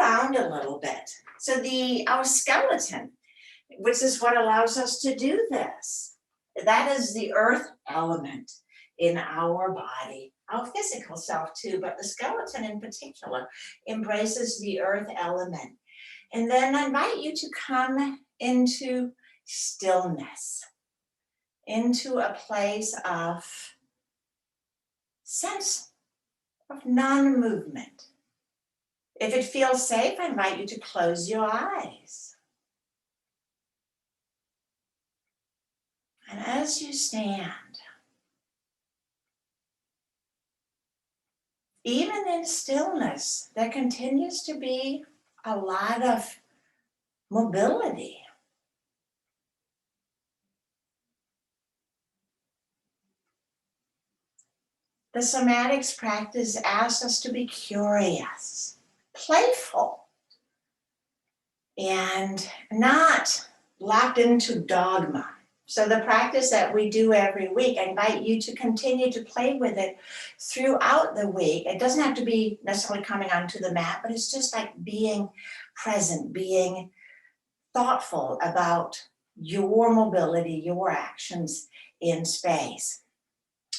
around a little bit. So our skeleton, which is what allows us to do this, that is the earth element in our body, our physical self too, but the skeleton in particular embraces the earth element. And then I invite you to come into stillness, into a place of sense of non-movement. If it feels safe, I invite you to close your eyes. And as you stand, even in stillness, there continues to be a lot of mobility. The somatics practice asks us to be curious, playful, and not locked into dogma. So the practice that we do every week, I invite you to continue to play with it throughout the week. It doesn't have to be necessarily coming onto the mat, but it's just like being present, being thoughtful about your mobility, your actions in space.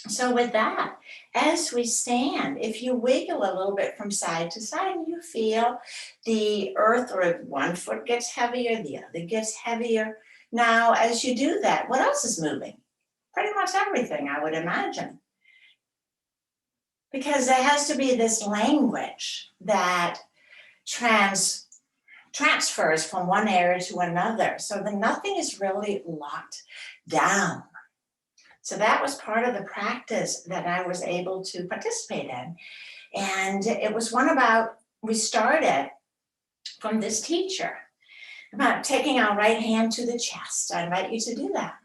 So with that, as we stand, if you wiggle a little bit from side to side and you feel the earth, or if one foot gets heavier, the other gets heavier. Now, as you do that, what else is moving? Pretty much everything, I would imagine. Because there has to be this language that transfers from one area to another, so that nothing is really locked down. So that was part of the practice that I was able to participate in. And it was we started from this teacher, about taking our right hand to the chest. I invite you to do that.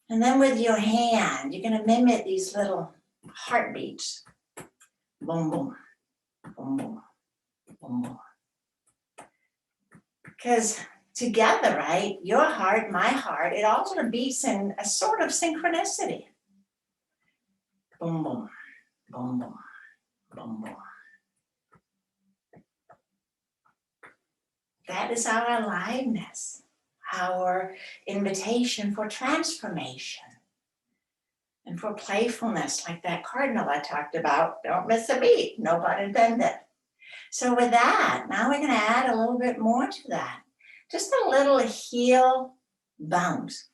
And then with your hand, you're going to mimic these little heartbeats. Boom, boom, boom, boom, boom, boom. Because together, right, your heart, my heart, it all sort of beats in a sort of synchronicity. Boom, boom, boom, boom, boom, boom. That is our aliveness, our invitation for transformation and for playfulness, like that cardinal I talked about. Don't miss a beat, no pun intended. So with that, now we're going to add a little bit more to that. Just a little heel bounce.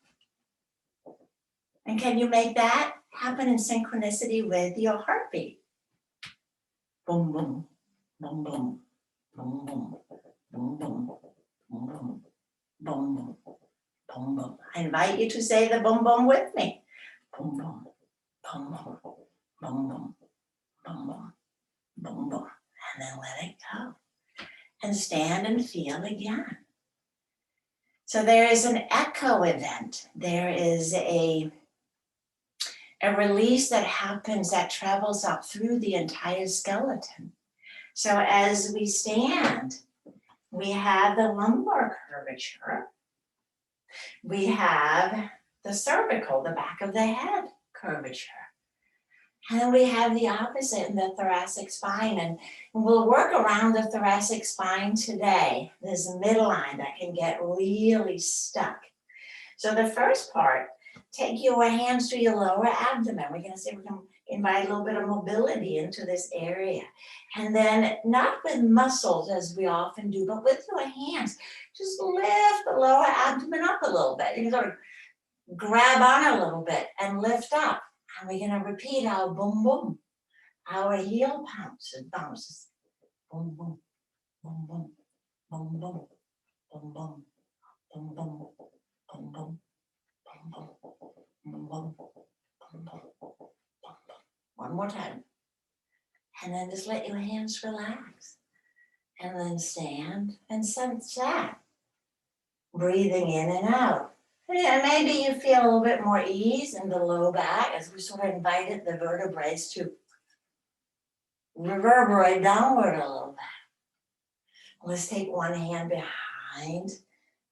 And can you make that happen in synchronicity with your heartbeat? Boom, boom, boom, boom, boom, boom. Boom, boom, boom, boom, boom, boom, boom, boom. I invite you to say the boom, boom with me. Boom, boom, boom, boom, boom, boom, boom, boom, boom, boom. And then let it go. And stand and feel again. So there is an echo event. There is a release that happens that travels up through the entire skeleton. So as we stand, we have the lumbar curvature. We have the cervical, the back of the head curvature. And then we have the opposite in the thoracic spine. And we'll work around the thoracic spine today. There's a midline that can get really stuck. So the first part, take your hands to your lower abdomen. We're going to see if we can invite a little bit of mobility into this area. And then not with muscles as we often do, but with your hands. Just lift the lower abdomen up a little bit. You can sort of grab on a little bit and lift up. And we're going to repeat our boom, boom, our heel bounces. Boom, boom, boom, boom, boom, boom, boom, boom, boom, boom, boom, boom. One more time. And then just let your hands relax. And then stand and sense that. Breathing in and out. Yeah, maybe you feel a little bit more ease in the low back as we sort of invited the vertebrae to reverberate downward a little bit. Let's take one hand behind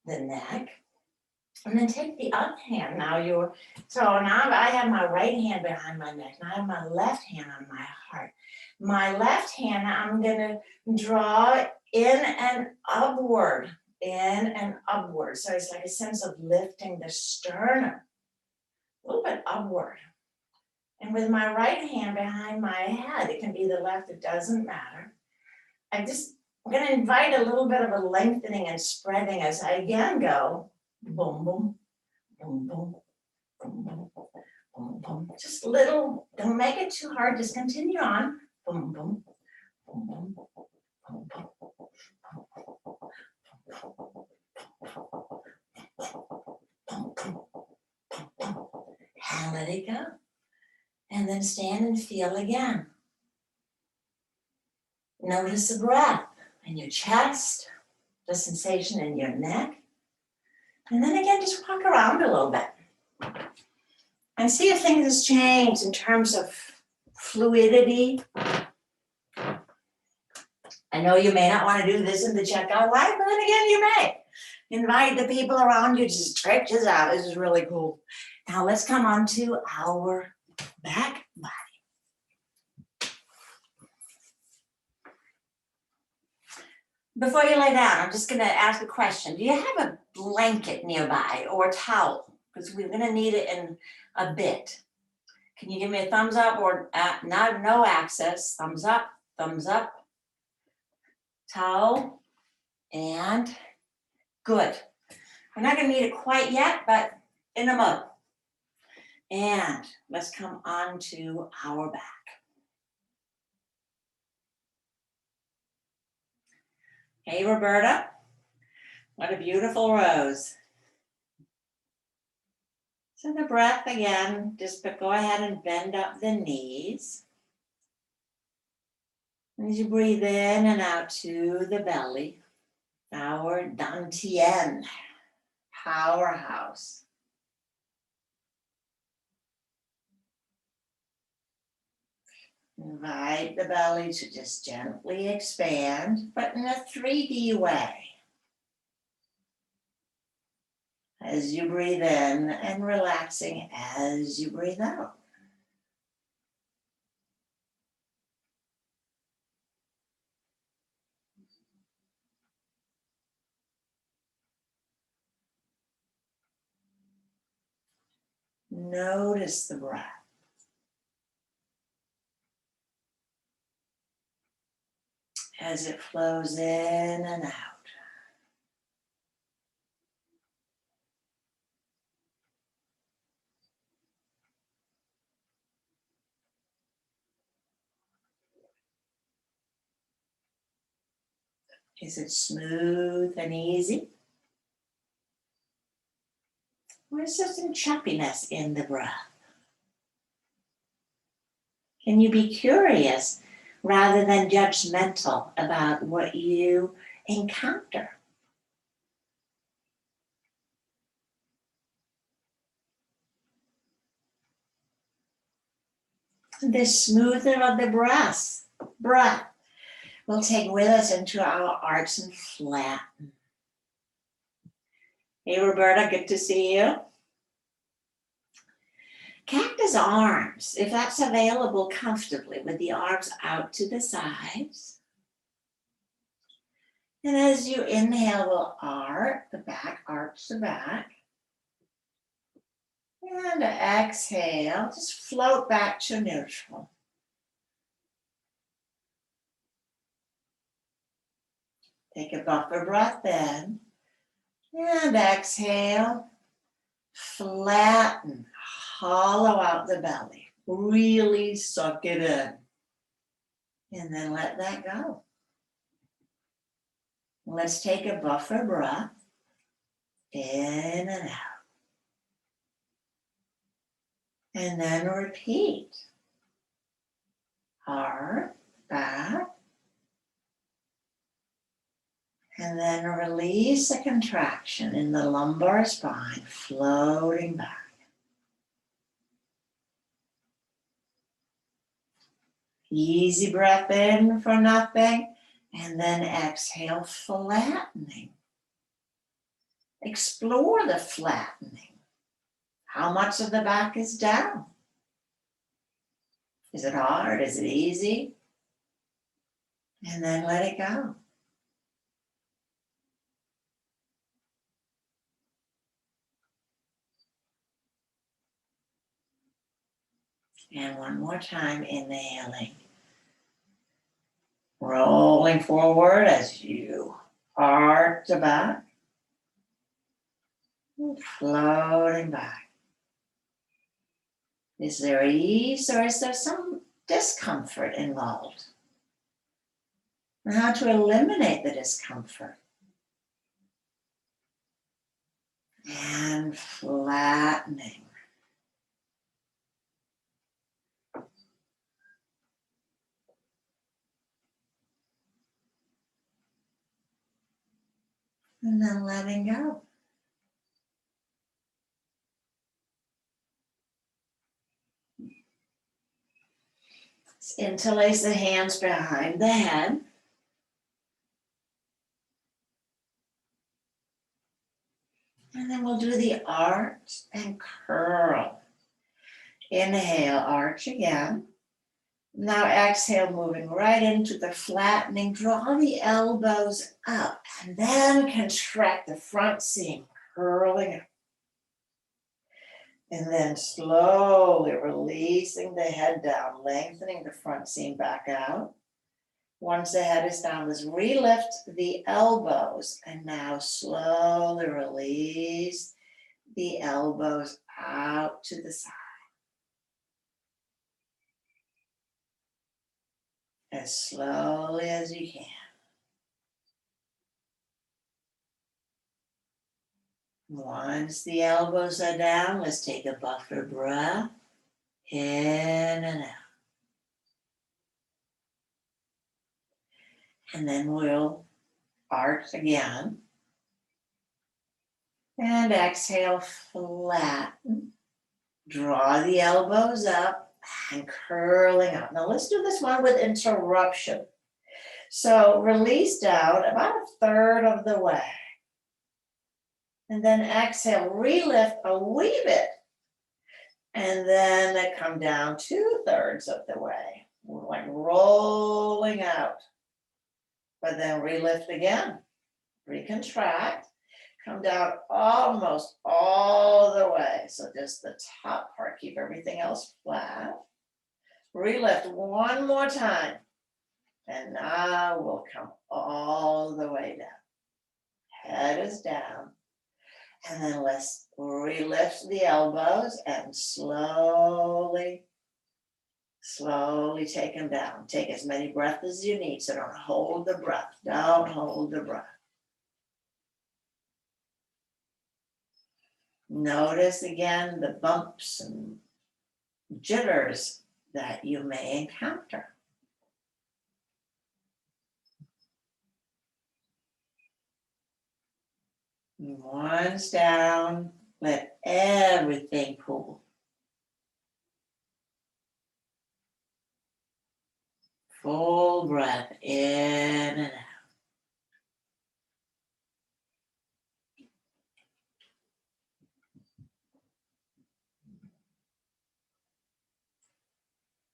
the neck. And then take the other hand. So now I have my right hand behind my neck. Now I have my left hand on my heart. My left hand, I'm gonna draw in and upward, in and upward. So it's like a sense of lifting the sternum, a little bit upward. And with my right hand behind my head, it can be the left, it doesn't matter. I'm gonna invite a little bit of a lengthening and spreading as I again go, boom, boom, boom, boom, boom, boom, boom, boom. Just little, don't make it too hard, just continue on. Boom, boom, boom, boom, boom, boom. And let it go. And then stand and feel again. Notice the breath in your chest, the sensation in your neck. And then again, just walk around a little bit. And see if things change in terms of fluidity. I know you may not want to do this in the checkout line, but then again, you may. Invite the people around you to stretch this out. This is really cool. Now let's come on to our back body. Before you lay down, I'm just going to ask a question. Do you have a blanket nearby or a towel? Because we're going to need it in a bit. Can you give me a thumbs up or no access? Thumbs up, towel, and good. We're not going to need it quite yet, but in a moment. And let's come on to our back. Hey, Roberta. What a beautiful rose. So the breath again, just go ahead and bend up the knees. As you breathe in and out to the belly, our Dantian, powerhouse. Invite the belly to just gently expand, but in a 3D way. As you breathe in and relaxing as you breathe out. Notice the breath. As it flows in and out. Is it smooth and easy? Or is there some choppiness in the breath? Can you be curious rather than judgmental about what you encounter? The smoother of the breath we'll take with us into our arch and flatten. Hey, Roberta, good to see you. Cactus arms, if that's available comfortably with the arms out to the sides. And as you inhale, we'll arch the back. And exhale, just float back to neutral. Take a buffer breath in. And exhale, flatten, hollow out the belly. Really suck it in. And then let that go. Let's take a buffer breath in and out. And then repeat. Arch, back. And then release a contraction in the lumbar spine, floating back. Easy breath in for nothing. And then exhale, flattening. Explore the flattening. How much of the back is down? Is it hard? Is it easy? And then let it go. And one more time, inhaling. Rolling forward as you arch the back. Floating back. Is there ease or is there some discomfort involved? And how to eliminate the discomfort. And flattening. And then letting go. Interlace the hands behind the head. And then we'll do the arch and curl. Inhale, arch again. Now exhale, moving right into the flattening. Draw the elbows up and then contract the front seam, curling up. And then slowly releasing the head down, lengthening the front seam back out. Once the head is down, let's relift the elbows and now slowly release the elbows out to the side. As slowly as you can. Once the elbows are down, let's take a buffer breath. In and out. And then we'll arch again. And exhale, flatten. Draw the elbows up and curling up. Now let's do this one with interruption. So release down about a third of the way. And then exhale, relift a wee bit. And then come down 2/3 of the way. We're like rolling out. But then relift again. Recontract. Come down almost all the way. So just the top part, keep everything else flat. Relift one more time. And now we'll come all the way down. Head is down. And then let's relift the elbows and slowly take them down. Take as many breaths as you need. So don't hold the breath. Don't hold the breath. Notice again the bumps and jitters that you may encounter. Once down, let everything cool. Full breath in and out.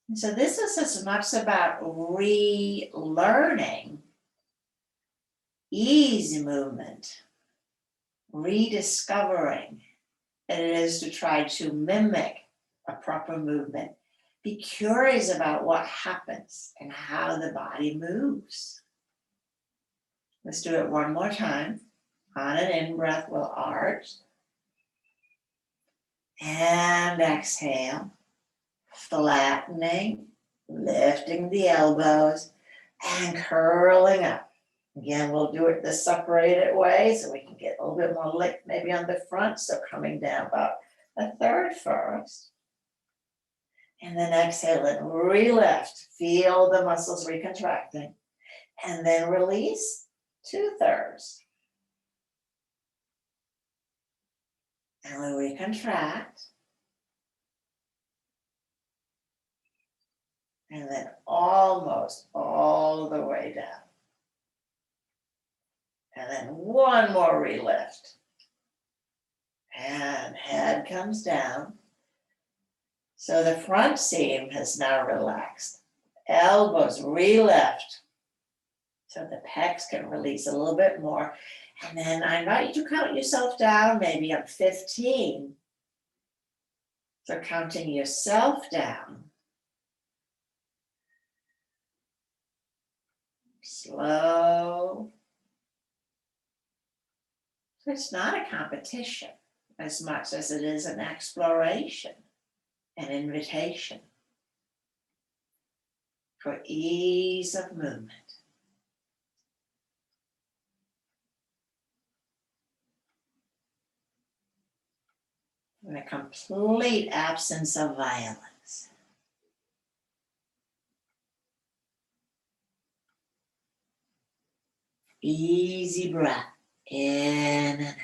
And so this is as much about relearning easy movement, rediscovering, than it is to try to mimic a proper movement. Be curious about what happens and how the body moves. Let's do it one more time. On an in-breath, we'll arch. And exhale, flattening, lifting the elbows, and curling up. Again, we'll do it the separated way so we can get a little bit more lift maybe on the front. So coming down about a third first. And then exhale and relift. Feel the muscles recontracting. And then release 2/3. And we recontract. And then almost all the way down. And then one more relift. And head comes down. So the front seam has now relaxed. Elbows re-lift. So the pecs can release a little bit more. And then I invite you to count yourself down, maybe up 15. So counting yourself down. Slow. So it's not a competition as much as it is an exploration, an invitation for ease of movement. And a complete absence of violence. Easy breath in and out.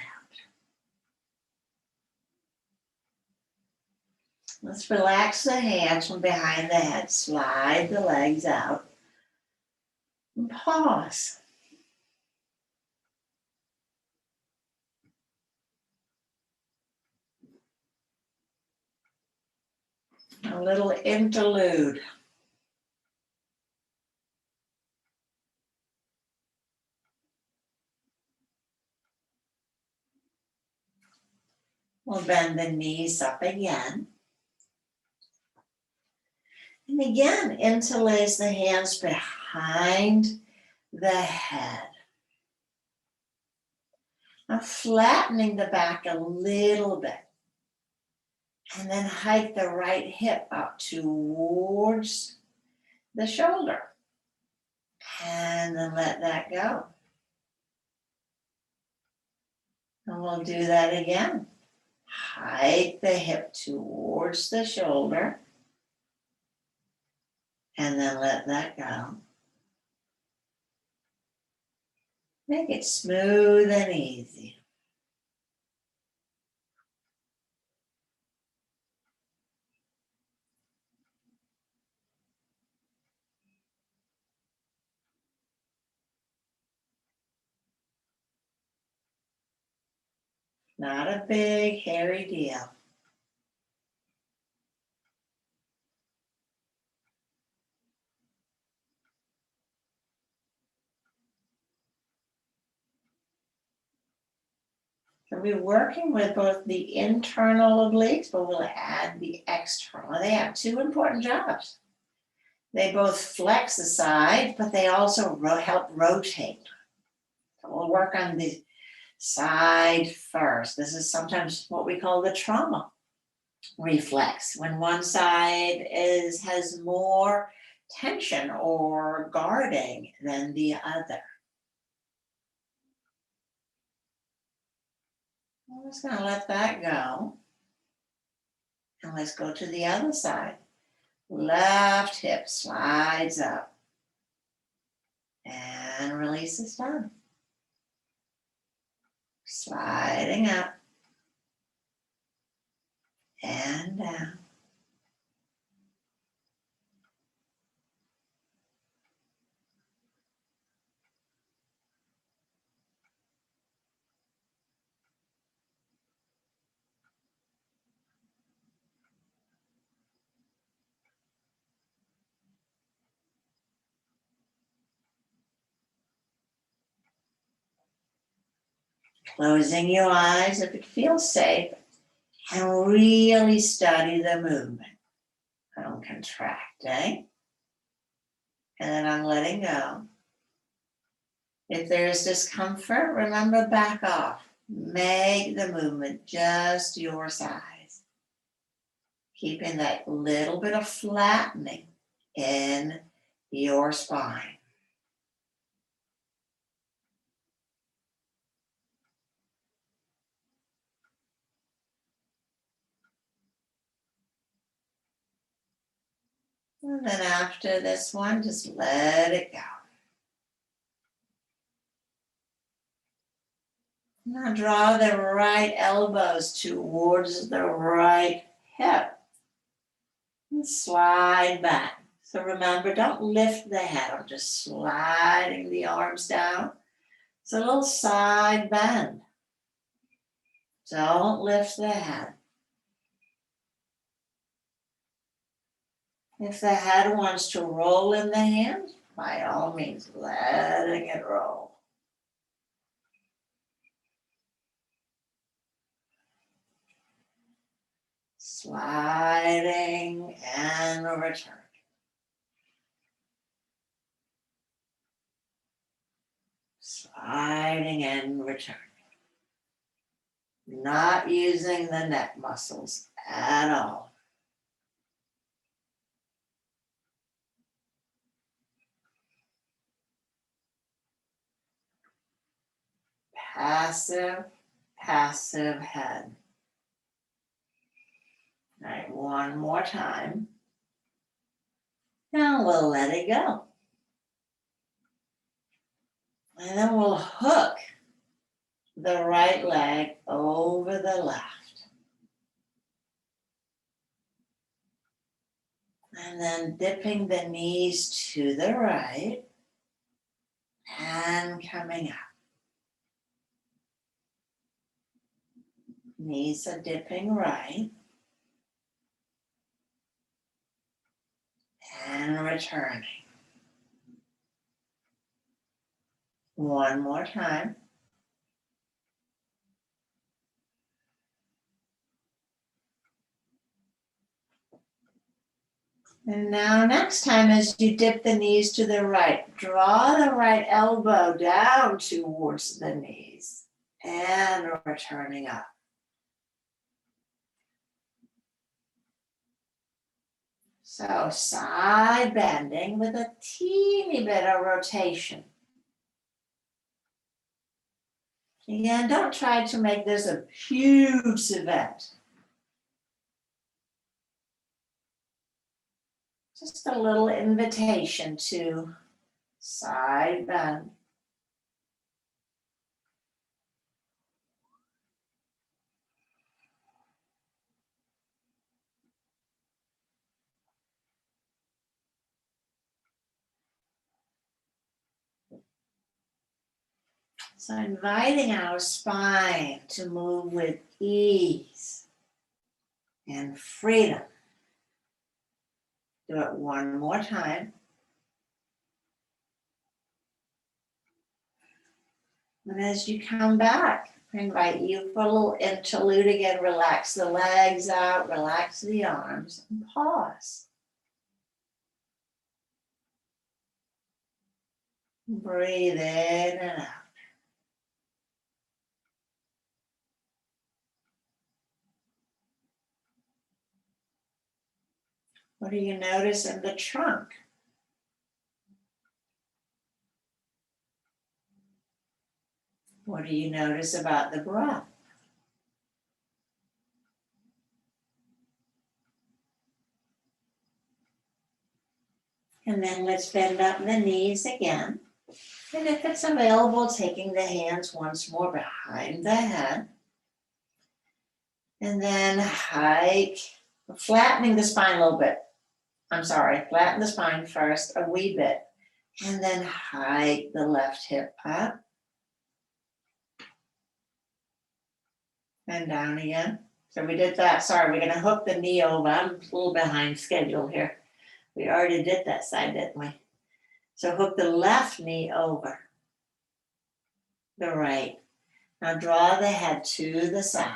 Let's relax the hands from behind the head. Slide the legs out. And pause. A little interlude. We'll bend the knees up again. And again, interlace the hands behind the head. Now flattening the back a little bit. And then hike the right hip up towards the shoulder. And then let that go. And we'll do that again. Hike the hip towards the shoulder. And then let that go. Make it smooth and easy. Not a big, hairy deal. So we're working with both the internal obliques, but we'll add the external. They have two important jobs. They both flex the side, but they also help rotate. So we'll work on the side first. This is sometimes what we call the trauma reflex, when one side has more tension or guarding than the other. I'm just going to let that go. And let's go to the other side. Left hip slides up and releases down. Sliding up and down. Closing your eyes if it feels safe, and really study the movement. I'm contracting, and then I'm letting go. If there's discomfort, remember, back off. Make the movement just your size. Keeping that little bit of flattening in your spine. And then after this one, just let it go. Now draw the right elbows towards the right hip. And slide back. So remember, don't lift the head. I'm just sliding the arms down. It's a little side bend. Don't lift the head. If the head wants to roll in the hand, by all means, letting it roll. Sliding and return. Sliding and returning. Not using the neck muscles at all. Passive, passive head. All right, one more time. Now we'll let it go. And then we'll hook the right leg over the left. And then dipping the knees to the right and coming up. Knees are dipping right and returning. One more time. And now next time as you dip the knees to the right, draw the right elbow down towards the knees and returning up. So side bending with a teeny bit of rotation. Again, don't try to make this a huge event. Just a little invitation to side bend. So inviting our spine to move with ease and freedom. Do it one more time. And as you come back, I invite you for a little interlude again. Relax the legs out, relax the arms, and pause. Breathe in and out. What do you notice in the trunk? What do you notice about the breath? And then let's bend up the knees again. And if it's available, taking the hands once more behind the head. And then hike, flattening the spine a little bit. Flatten the spine first a wee bit. And then hike the left hip up. And down again. So we did that. Sorry, we're going to hook the knee over. I'm a little behind schedule here. We already did that side, didn't we? So hook the left knee over the right. Now draw the head to the side.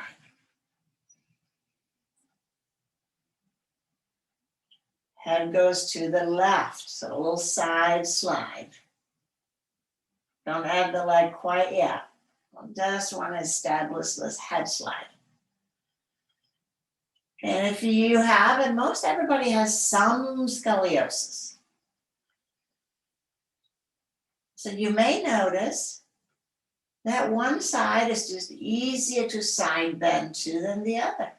Head goes to the left, so a little side slide. Don't have the leg quite yet. Just want to establish this head slide. And if you have, and most everybody has some scoliosis. So you may notice that one side is just easier to side bend to than the other.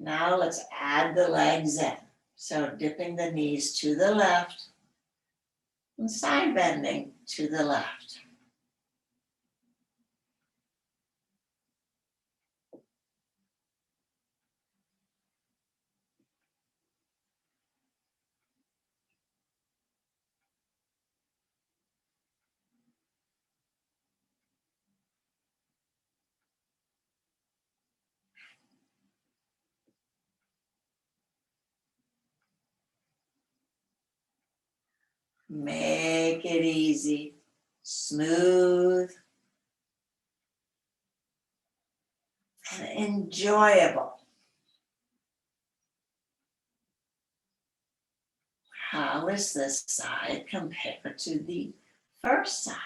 Now let's add the legs in. So dipping the knees to the left and side bending to the left. Make it easy, smooth, and enjoyable. How is this side compared to the first side?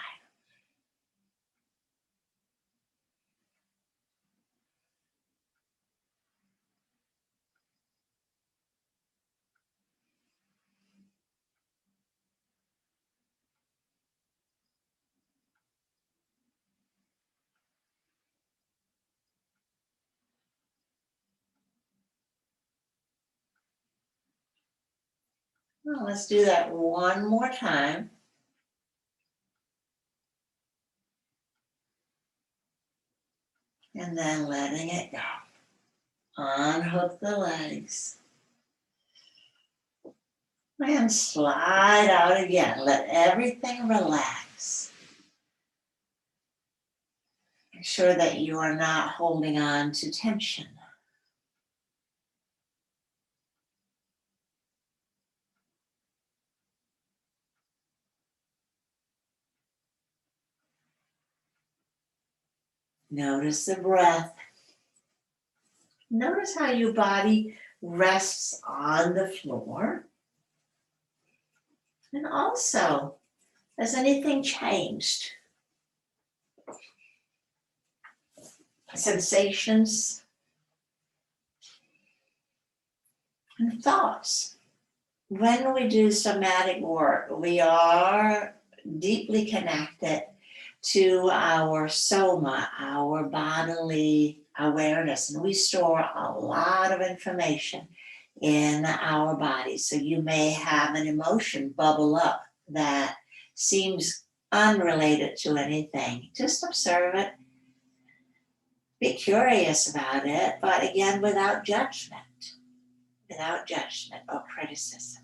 Well, let's do that one more time. And then letting it go. Unhook the legs. And slide out again. Let everything relax. Make sure that you are not holding on to tension. Notice the breath. Notice how your body rests on the floor. And also, has anything changed? Sensations and thoughts. When we do somatic work, we are deeply connected to our soma, our bodily awareness, and we store a lot of information in our body. So you may have an emotion bubble up that seems unrelated to anything. Just observe it. Be curious about it, but again, without judgment or criticism.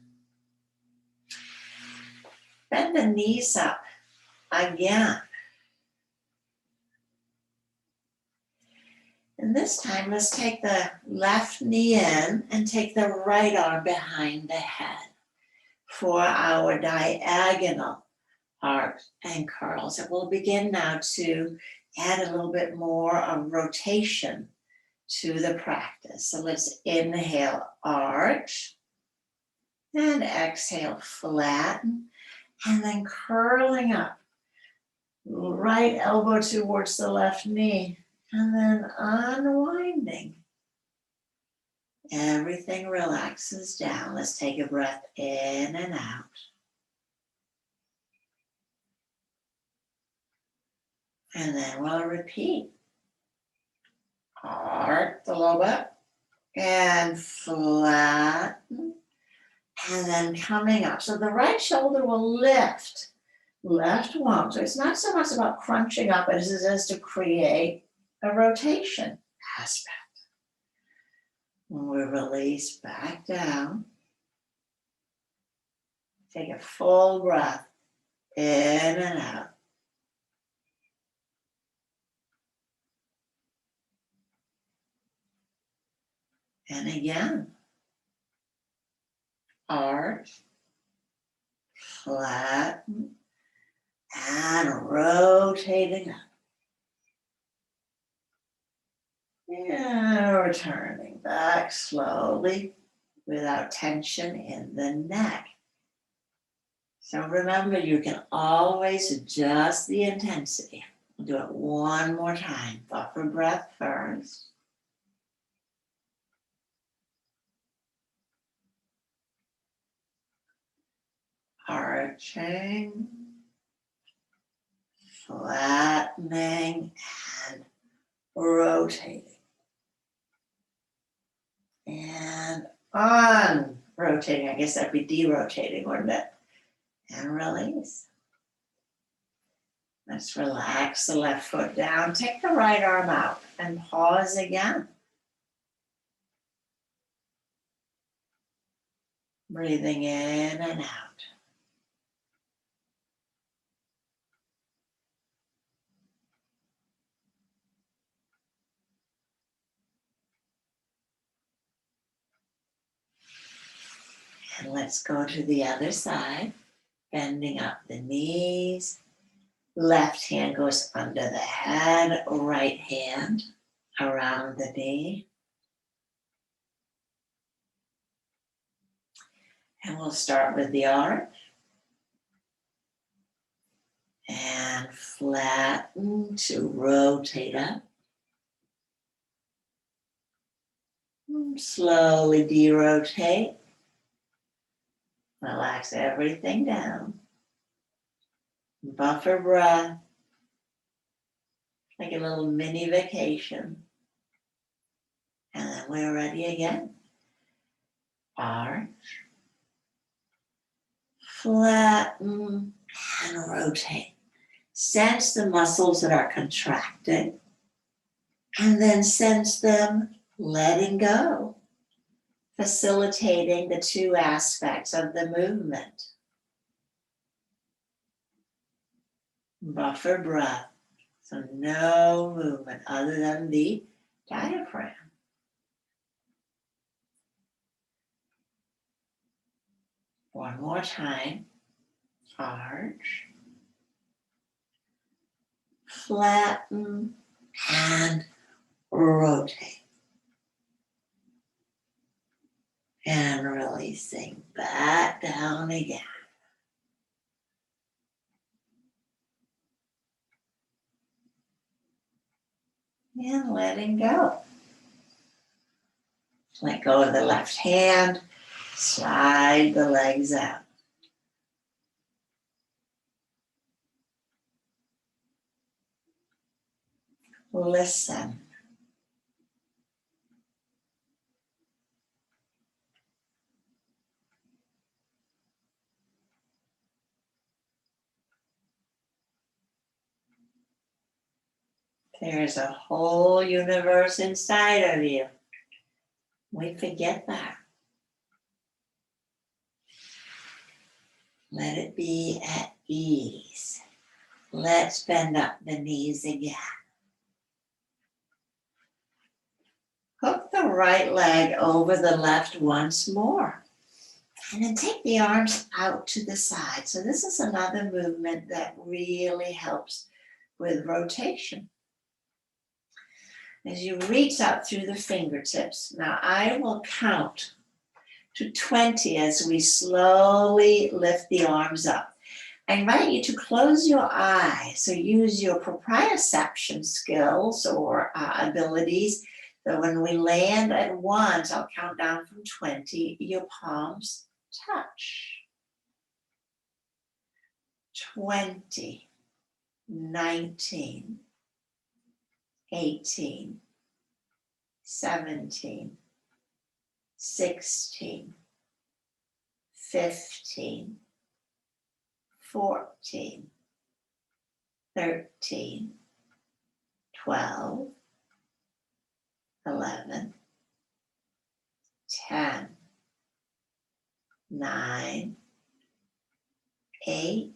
Bend the knees up again. And this time, let's take the left knee in and take the right arm behind the head for our diagonal arcs and curls. And we'll begin now to add a little bit more of rotation to the practice. So let's inhale, arch, and exhale, flatten, and then curling up. Right elbow towards the left knee, and then unwinding. Everything relaxes down. Let's take a breath in and out. And then we'll repeat. Arc the low back and flatten. And then coming up. So the right shoulder will lift. Left won't. So it's not so much about crunching up as it is to create a rotation aspect. When we release back down, take a full breath in and out. And again, arch, flatten, and rotating up. And returning back slowly without tension in the neck. So remember, you can always adjust the intensity. We'll do it one more time. Buffer breath first. Arching, flattening, and rotating. And on rotating, I guess that'd be derotating, wouldn't it? And release. Let's relax the left foot down. Take the right arm out and pause again. Breathing in and out. And let's go to the other side. bending up the knees. Left hand goes under the head, right hand around the knee. And we'll start with the arch. And flatten to rotate up. Slowly derotate. Relax everything down. Buffer breath. Like a little mini vacation. And then we're ready again. Arch. Flatten and rotate. Sense the muscles that are contracted. And then sense them letting go. Facilitating the two aspects of the movement. Buffer breath. So no movement other than the diaphragm. One more time. Arch. Flatten and rotate. And releasing back down again. And letting go. Let go of the left hand. Slide the legs out. Listen. There's a whole universe inside of you. We forget that. Let it be at ease. Let's bend up the knees again. Hook the right leg over the left once more. And then take the arms out to the side. So this is another movement that really helps with rotation. As you reach out through the fingertips. Now I will count to 20 as we slowly lift the arms up. I invite you to close your eyes. So use your proprioception skills or abilities. So when we land at once, I'll count down from 20, your palms touch. 20, 19, 18, 17, 16, 15, 14, 13, 12, 11, 10, 9, 8,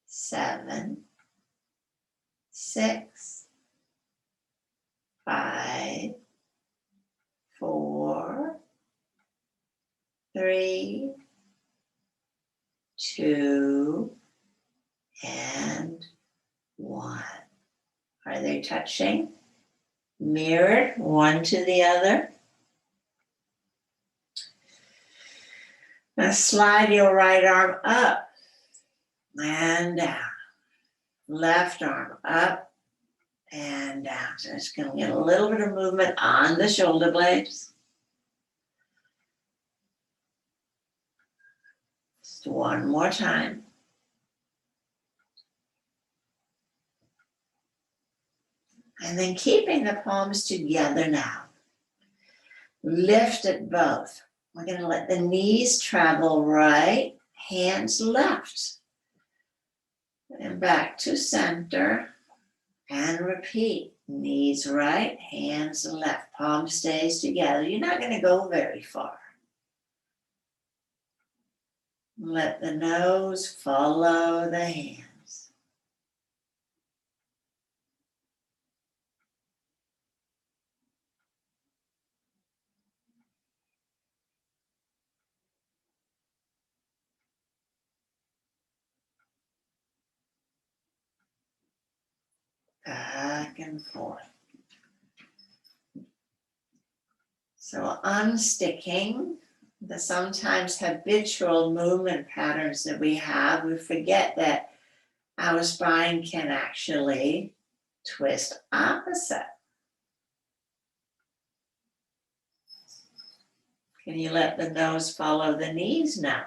7, 6, 5, 4, 3, 2, and 1. Are they touching? Mirrored, one to the other. Now slide your right arm up and down. Left arm up and down. So it's going to get a little bit of movement on the shoulder blades. Just one more time. And then keeping the palms together now. Lift it both. We're going to let the knees travel right, hands left. And back to center. And repeat. Knees right, hands left. Palm stays together. You're not going to go very far. Let the nose follow the hands. back and forth. So unsticking the sometimes habitual movement patterns that we have, we forget that our spine can actually twist opposite. Can you let the nose follow the knees now?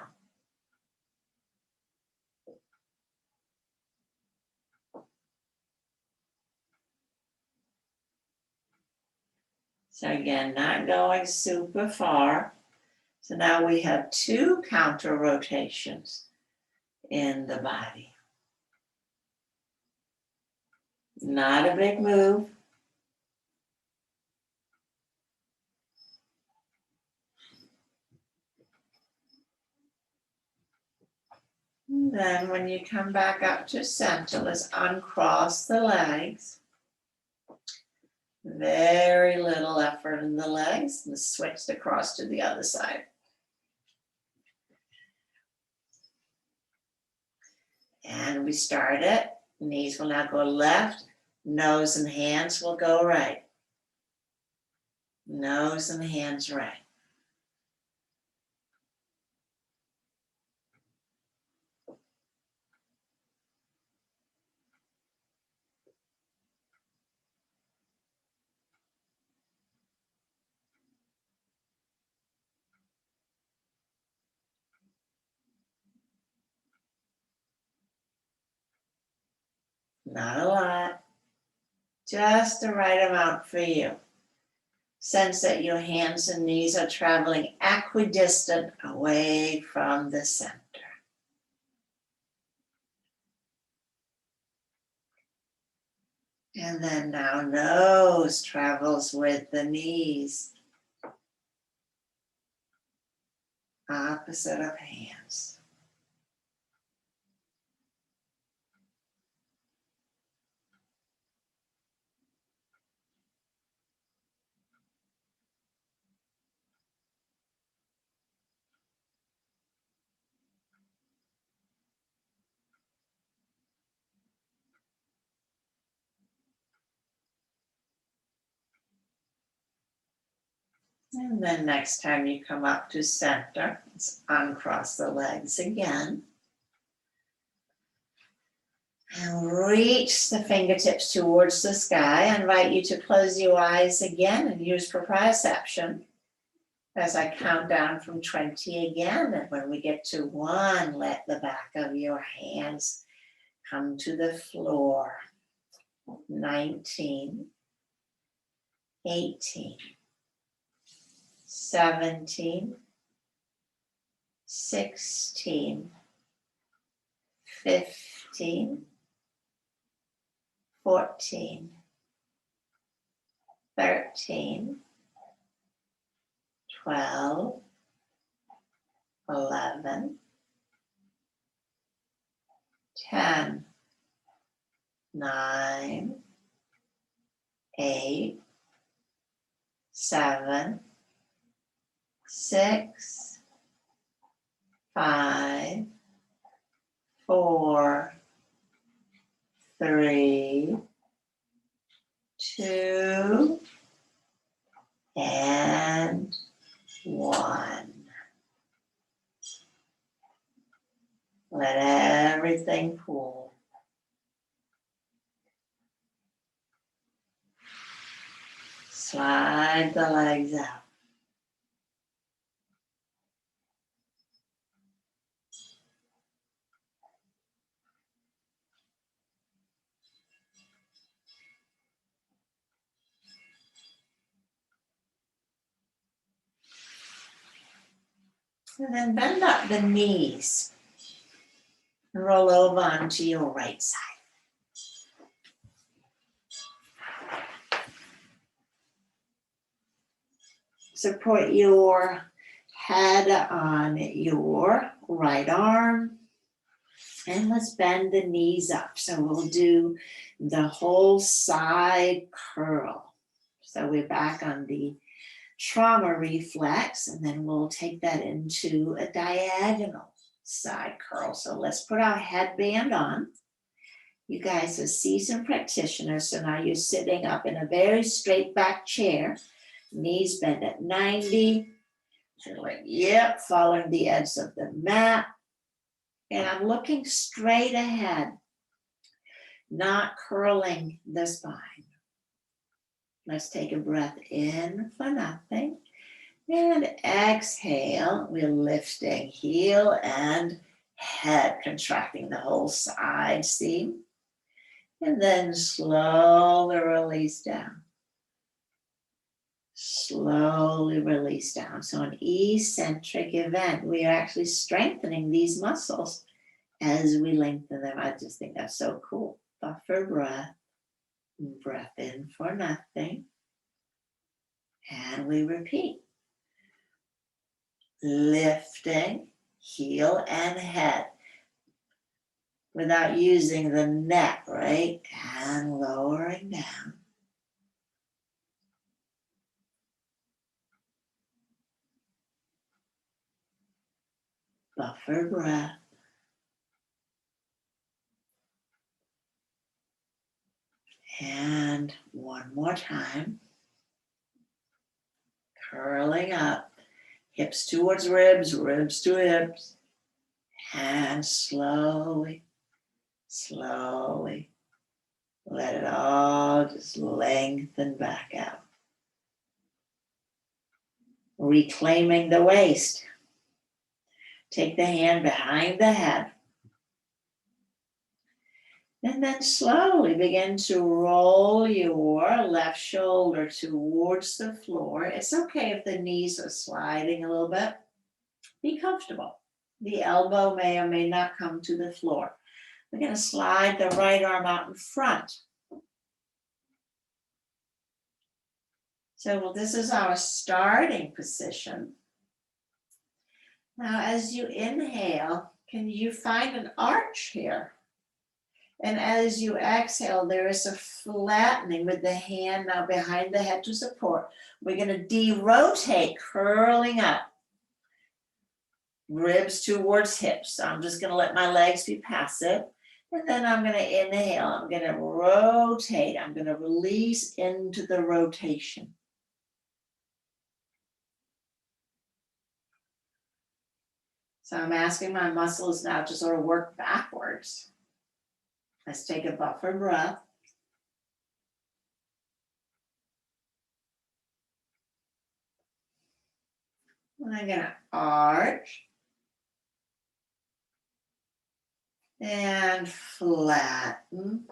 So again, not going super far. So now we have 2 counter rotations in the body. Not a big move. And then when you come back up to center, let's uncross the legs. Very little effort in the legs, and switch across to the other side. And we start it. Knees will now go left. Nose and hands will go right. Nose and hands right. Not a lot. Just the right amount for you. Sense that your hands and knees are traveling equidistant away from the center. And then now nose travels with the knees. Opposite of hands. And then next time you come up to center, let's uncross the legs again. And reach the fingertips towards the sky. I invite you to close your eyes again and use proprioception as I count down from 20 again. And when we get to 1, let the back of your hands come to the floor. 19, 18, 17, 16, 15, 14, 13, 12, 11, 10, 9, 8, 7, 6, 5, 4, 3, 2, and 1. Let everything cool. Slide the legs out. And then bend up the knees and roll over onto your right side. Support your head on your right arm. And let's bend the knees up. So we'll do the whole side curl. So we're back on the trauma reflex, and then we'll take that into a diagonal side curl. So let's put our headband on You guys are seasoned practitioners, so now you're sitting up in a very straight back chair, knees bent at 90. You're like, yep, following the edge of the mat. And I'm looking straight ahead, not curling the spine. Let's take a breath in for nothing. And exhale, we're lifting heel and head, contracting the whole side seam. And then slowly release down. Slowly release down. So an eccentric event. We are actually strengthening these muscles as we lengthen them. I just think that's so cool. Buffer breath. Breath in for nothing. And we repeat. Lifting, heel and head. Without using the neck, right? And lowering down. Buffer breath. And one more time. Curling up. Hips towards ribs, ribs to hips. And slowly, slowly, let it all just lengthen back out. Reclaiming the waist. Take the hand behind the head. And then slowly begin to roll your left shoulder towards the floor. It's okay if the knees are sliding a little bit. Be comfortable. The elbow may or may not come to the floor. We're going to slide the right arm out in front. So this is our starting position. Now, as you inhale, can you find an arch here? And as you exhale, there is a flattening with the hand now behind the head to support. We're going to de-rotate, curling up. Ribs towards hips. So I'm just going to let my legs be passive. And then I'm going to inhale. I'm going to rotate. I'm going to release into the rotation. So I'm asking my muscles now to sort of work backwards. Let's take a buffer breath. And I'm going to arch. And flatten.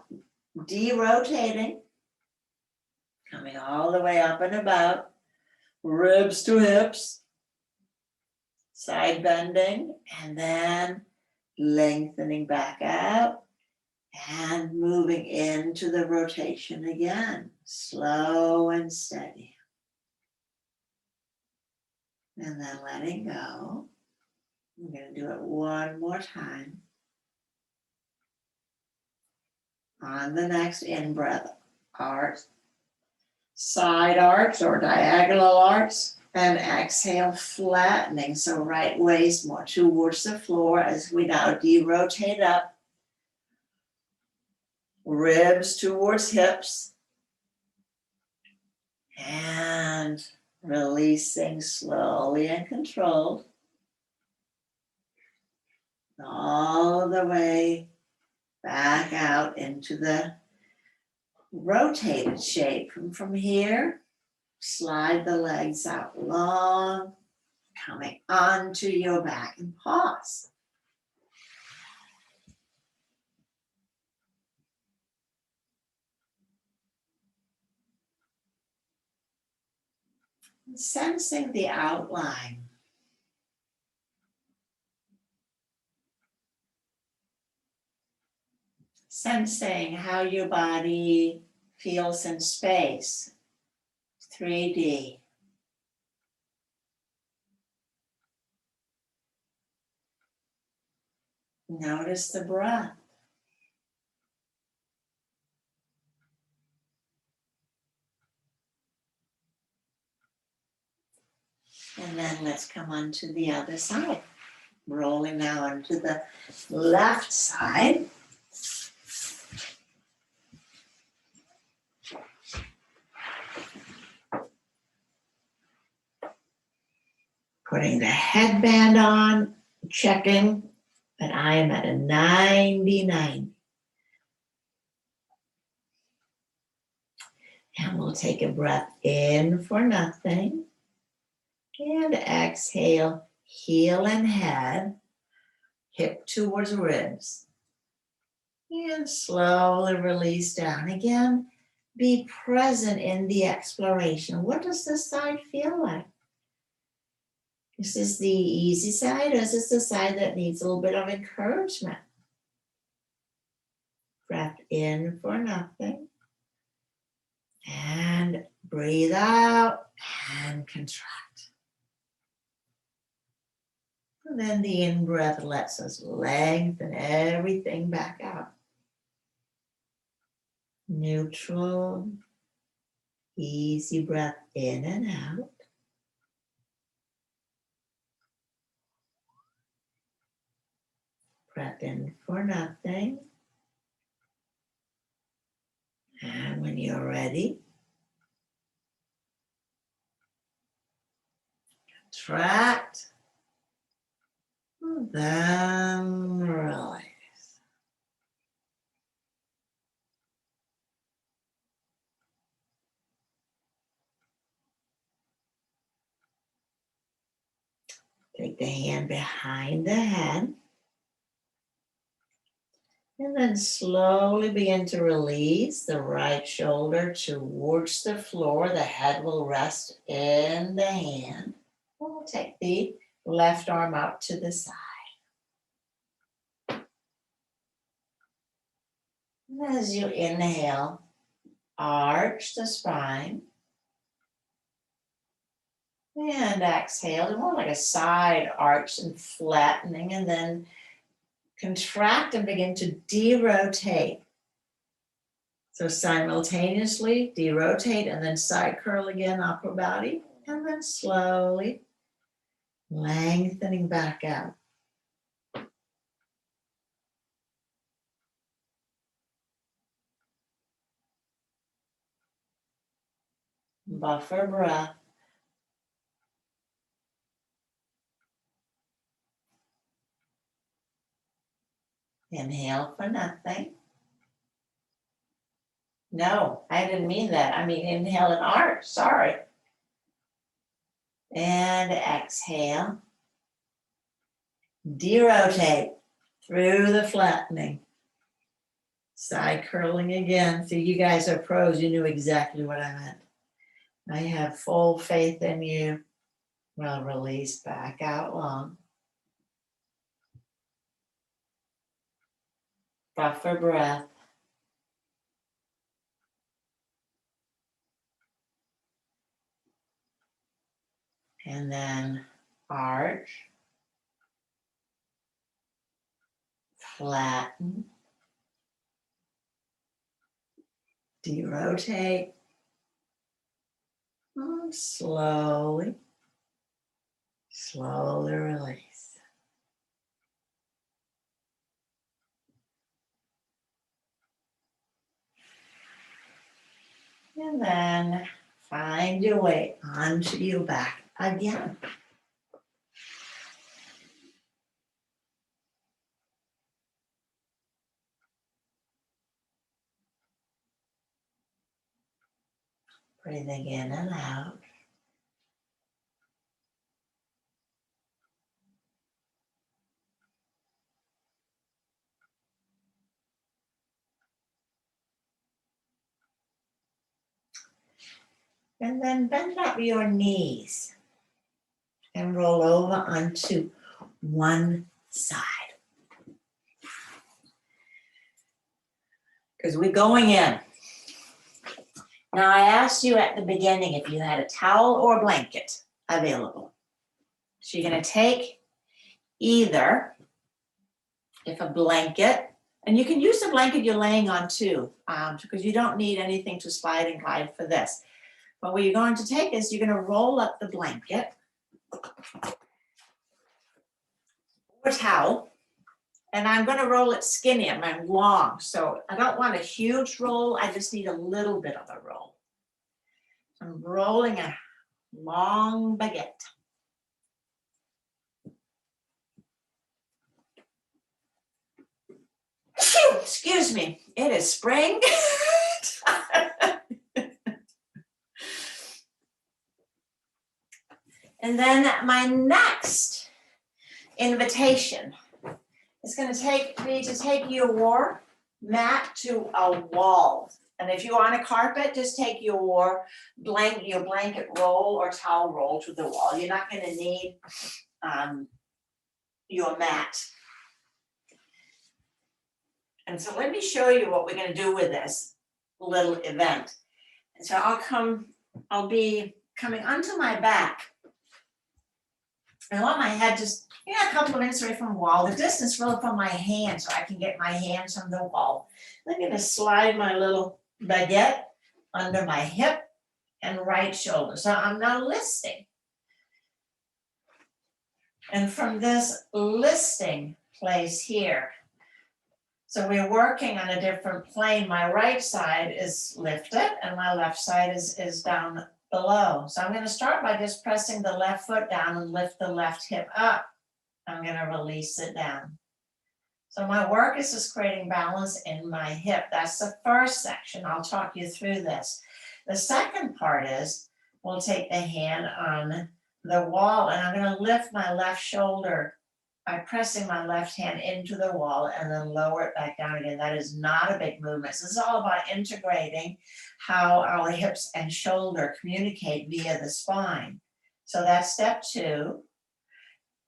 De-rotating. Coming all the way up and about. Ribs to hips. Side bending. And then lengthening back out. And moving into the rotation again, slow and steady. And then letting go. I'm going to do it one more time. On the next in-breath, arch, side arch or diagonal arch, and exhale, flattening. So right waist more towards the floor as we now de-rotate up. Ribs towards hips. And releasing slowly and controlled. All the way back out into the rotated shape. And from here, slide the legs out long, coming onto your back and pause. Sensing the outline. Sensing how your body feels in space. 3D. Notice the breath. And then let's come on to the other side. Rolling now onto the left side. Putting the headband on, checking that I am at a 99. And we'll take a breath in for nothing. And exhale, heel and head, hip towards ribs. And slowly release down. Again, be present in the exploration. What does this side feel like? Is this the easy side, or is this the side that needs a little bit of encouragement? Breath in for nothing. And breathe out and contract. And then the in-breath lets us lengthen everything back out. Neutral, easy breath in and out. Breath in for nothing. And when you're ready, contract, then release. Take the hand behind the head. And then slowly begin to release the right shoulder towards the floor. The head will rest in the hand. We'll take the left arm out to the side. And as you inhale, arch the spine. And exhale, more like a side arch and flattening, and then contract and begin to derotate. So simultaneously derotate and then side curl again, upper body, and then slowly lengthening back out. Buffer breath. Inhale for nothing. No, I didn't mean that. I mean inhale and arch, sorry. And exhale. Derotate through the flattening. Side curling again. So you guys are pros. You knew exactly what I meant. I have full faith in you. Well, release back out long. Buffer breath. And then arch. Flatten. Derotate. Slowly release. And then find your way onto your back again. Breathing in and out. And then bend up your knees and roll over onto one side. Because we're going in. Now I asked you at the beginning if you had a towel or a blanket available. So you're going to take either, if a blanket, and you can use the blanket you're laying on too, because you don't need anything to slide and glide for this. But what you're going to take is you're going to roll up the blanket or towel, and I'm going to roll it skinny. I'm long, so I don't want a huge roll. I just need a little bit of a roll. I'm rolling a long baguette. excuse me, it is spring. And then my next invitation is going to take your mat to a wall. And if you're on a carpet, just take your blanket roll or towel roll to the wall. You're not going to need your mat. And so let me show you what we're going to do with this little event. And so I'll be coming onto my back. I want my head just a couple of inches away from the wall. The distance really from my hand, so I can get my hands on the wall. I'm going to slide my little baguette under my hip and right shoulder. So I'm now listing. And from this listing place here, so we're working on a different plane. My right side is lifted and my left side is down below. So I'm going to start by just pressing the left foot down and lift the left hip up. I'm going to release it down. So my work is just creating balance in my hip. That's the first section. I'll talk you through this. The second part is we'll take the hand on the wall and I'm going to lift my left shoulder by pressing my left hand into the wall and then lower it back down again. That is not a big movement. So this is all about integrating how our hips and shoulder communicate via the spine. So that's step 2.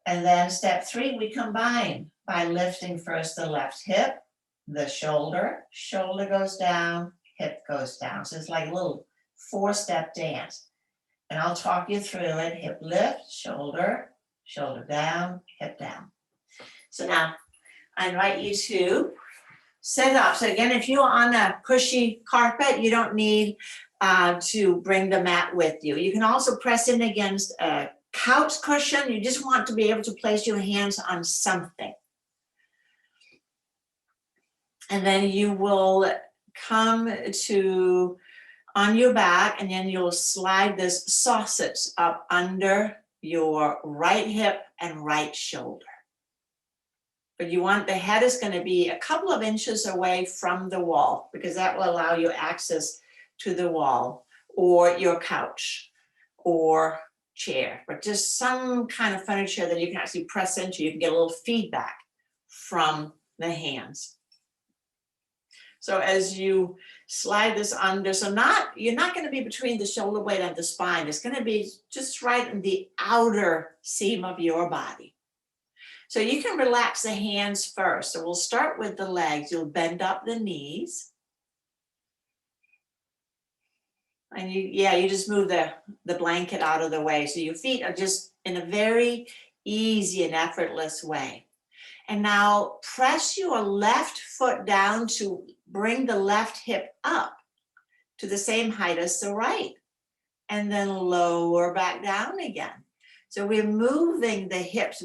And then step 3, we combine by lifting first the left hip, the shoulder goes down, hip goes down. So it's like a little 4-step dance. And I'll talk you through it. Hip lift, shoulder down, hip down. So now I invite you to set up. So again, if you're on a cushy carpet, you don't need to bring the mat with you. You can also press in against a couch cushion. You just want to be able to place your hands on something. And then you will come to on your back and then you'll slide this sausage up under your right hip and right shoulder. But you want the head is going to be a couple of inches away from the wall because that will allow you access to the wall or your couch or chair, but just some kind of furniture that you can actually press into. You can get a little feedback from the hands. So as you slide this under, you're not going to be between the shoulder blade and the spine. It's going to be just right in the outer seam of your body. So you can relax the hands first. So we'll start with the legs. You'll bend up the knees. And you just move the blanket out of the way. So your feet are just in a very easy and effortless way. And now press your left foot down to bring the left hip up to the same height as the right. And then lower back down again. So we're moving the hips.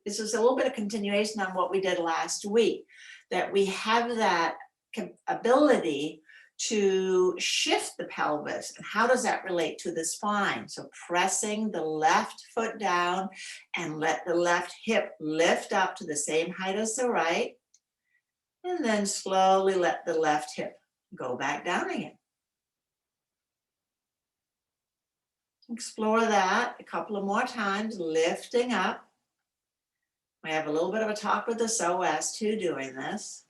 This is a little bit of continuation on what we did last week, that we have that ability to shift the pelvis. And how does that relate to the spine? So pressing the left foot down and let the left hip lift up to the same height as the right. And then slowly let the left hip go back down again. Explore that a couple of more times, lifting up. We have a little bit of a talk with the psoas too doing this.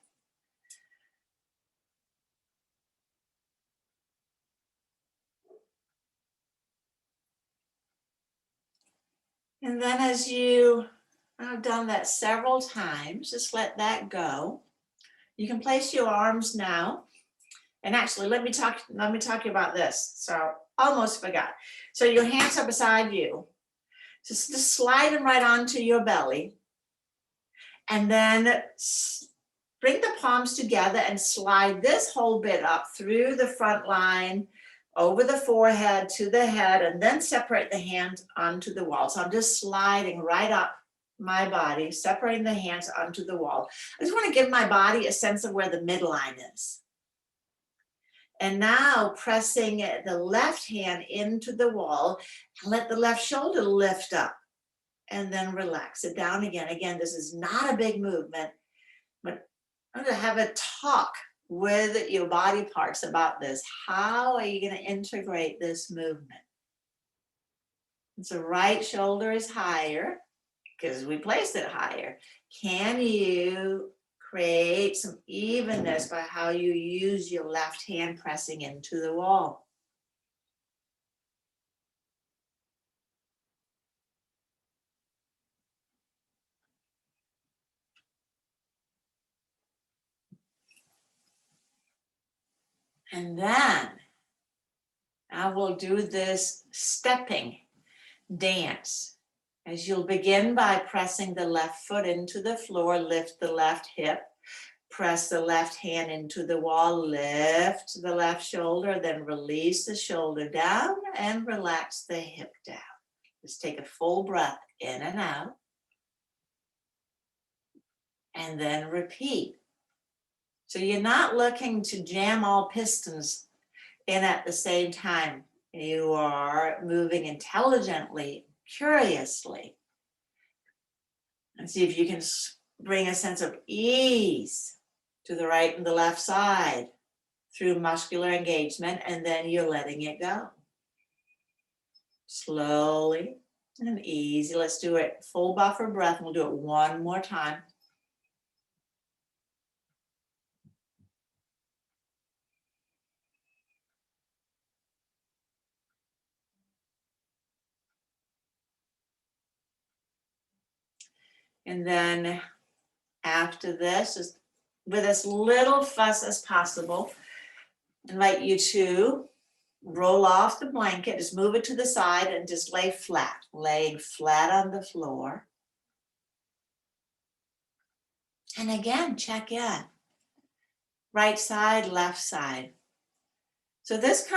And then as you have done that several times, just let that go. You can place your arms now. And actually, let me talk to you about this. So almost forgot. So your hands are beside you. Just slide them right onto your belly. And then bring the palms together and slide this whole bit up through the front line, over the forehead to the head, and then separate the hands onto the wall. So I'm just sliding right up my body, separating the hands onto the wall. I just want to give my body a sense of where the midline is. And now pressing the left hand into the wall and let the left shoulder lift up and then relax it down again. Again, this is not a big movement, but I'm going to have a talk with your body parts about this. How are you going to integrate this movement? So right shoulder is higher because we placed it higher. Can you create some evenness by how you use your left hand pressing into the wall? And then I will do this stepping dance. As you'll begin by pressing the left foot into the floor, lift the left hip, press the left hand into the wall, lift the left shoulder, then release the shoulder down and relax the hip down. Just take a full breath in and out, and then repeat. So you're not looking to jam all pistons in at the same time. You are moving intelligently, curiously, and see if you can bring a sense of ease to the right and the left side through muscular engagement, and then you're letting it go. Slowly and easy. Let's do it full buffer breath. We'll do it one more time. And then after this, just with as little fuss as possible, I invite you to roll off the blanket, just move it to the side and just lay flat, laying flat on the floor. And again, check in. Right side, left side. So this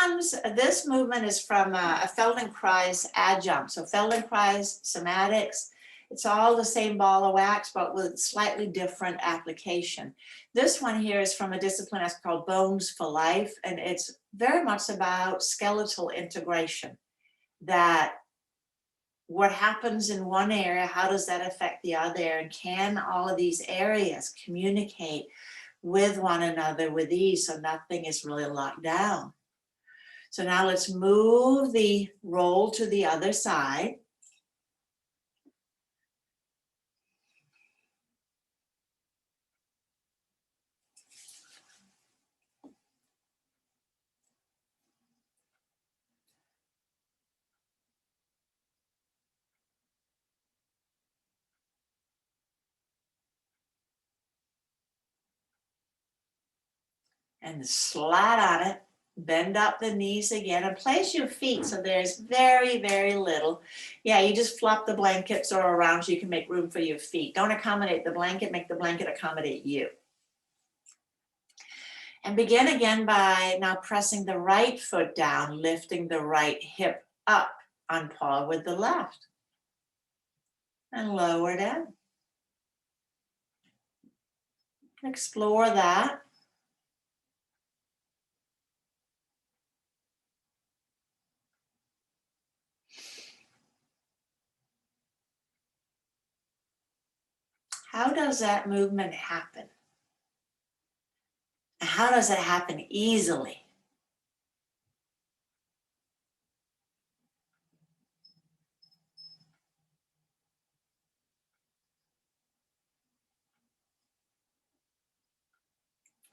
movement is from a Feldenkrais adjunct. So Feldenkrais, somatics, it's all the same ball of wax, but with slightly different application. This one here is from a discipline that's called Bones for Life, and it's very much about skeletal integration. That what happens in one area, how does that affect the other? And can all of these areas communicate with one another with ease so nothing is really locked down? So now let's move the roll to the other side. And slide on it, bend up the knees again, and place your feet so there's very, very little. Yeah, you just flop the blankets or around so you can make room for your feet. Don't accommodate the blanket, make the blanket accommodate you. And begin again by now pressing the right foot down, lifting the right hip up on par with the left. And lower down. Explore that. How does that movement happen? How does it happen easily?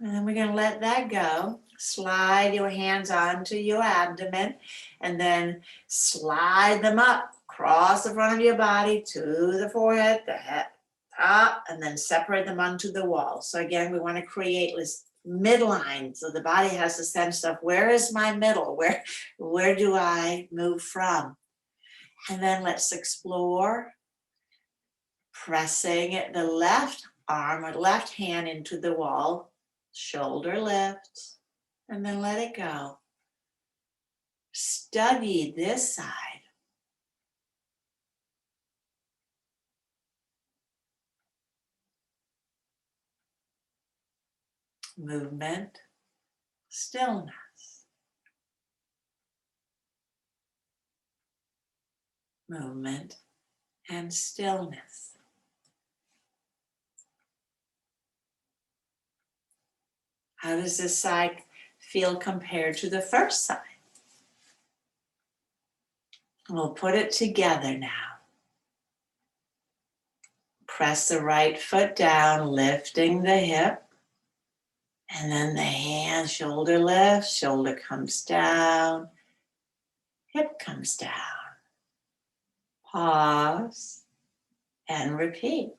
And then we're going to let that go. Slide your hands onto your abdomen and then slide them up across the front of your body to the forehead, the head, top, and then separate them onto the wall. So again, we want to create this midline so the body has a sense of where is my middle? Where do I move from? And then let's explore pressing the left arm or left hand into the wall. Shoulder lifts, and then let it go. Study this side. Movement, stillness. Movement and stillness. How does this side feel compared to the first side? We'll put it together now. Press the right foot down, lifting the hip. And then the hand, shoulder lifts, shoulder comes down, hip comes down. Pause and repeat.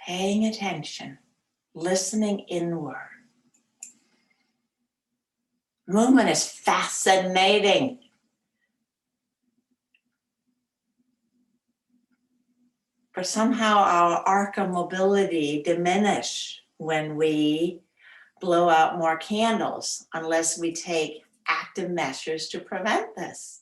Paying attention, listening inward. Movement is fascinating. But somehow our arc of mobility diminish when we blow out more candles, unless we take active measures to prevent this.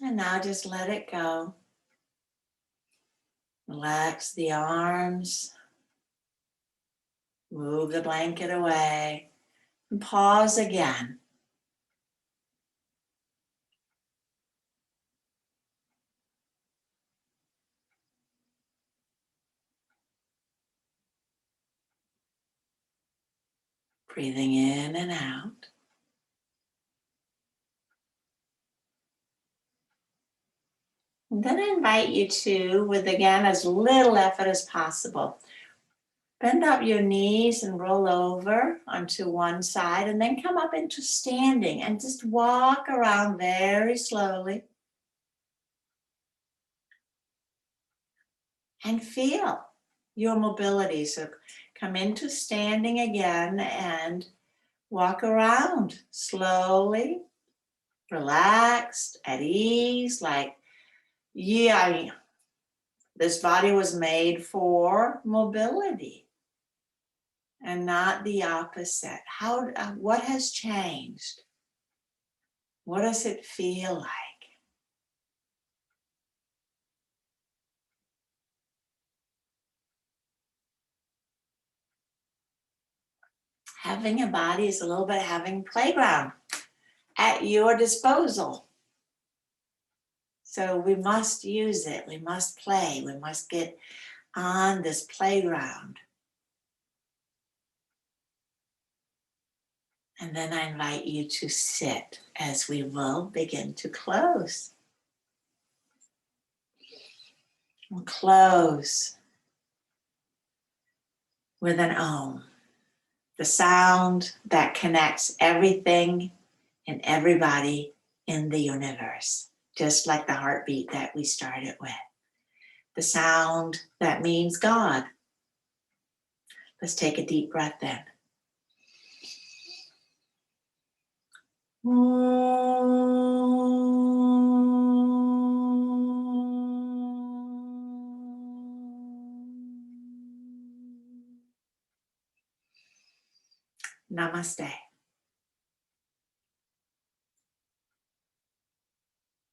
And now just let it go. Relax the arms. Move the blanket away. And pause again. Breathing in and out. And then I invite you to, with again as little effort as possible, bend up your knees and roll over onto one side and then come up into standing and just walk around very slowly. And feel your mobility. So come into standing again and walk around slowly, relaxed, at ease, like, yeah, this body was made for mobility and not the opposite. What has changed? What does it feel like? Having a body is a little bit having a playground at your disposal. So we must use it, we must play, we must get on this playground. And then I invite you to sit as we will begin to close. We'll close with an Om, the sound that connects everything and everybody in the universe, just like the heartbeat that we started with. The sound that means God. Let's take a deep breath in. Namaste.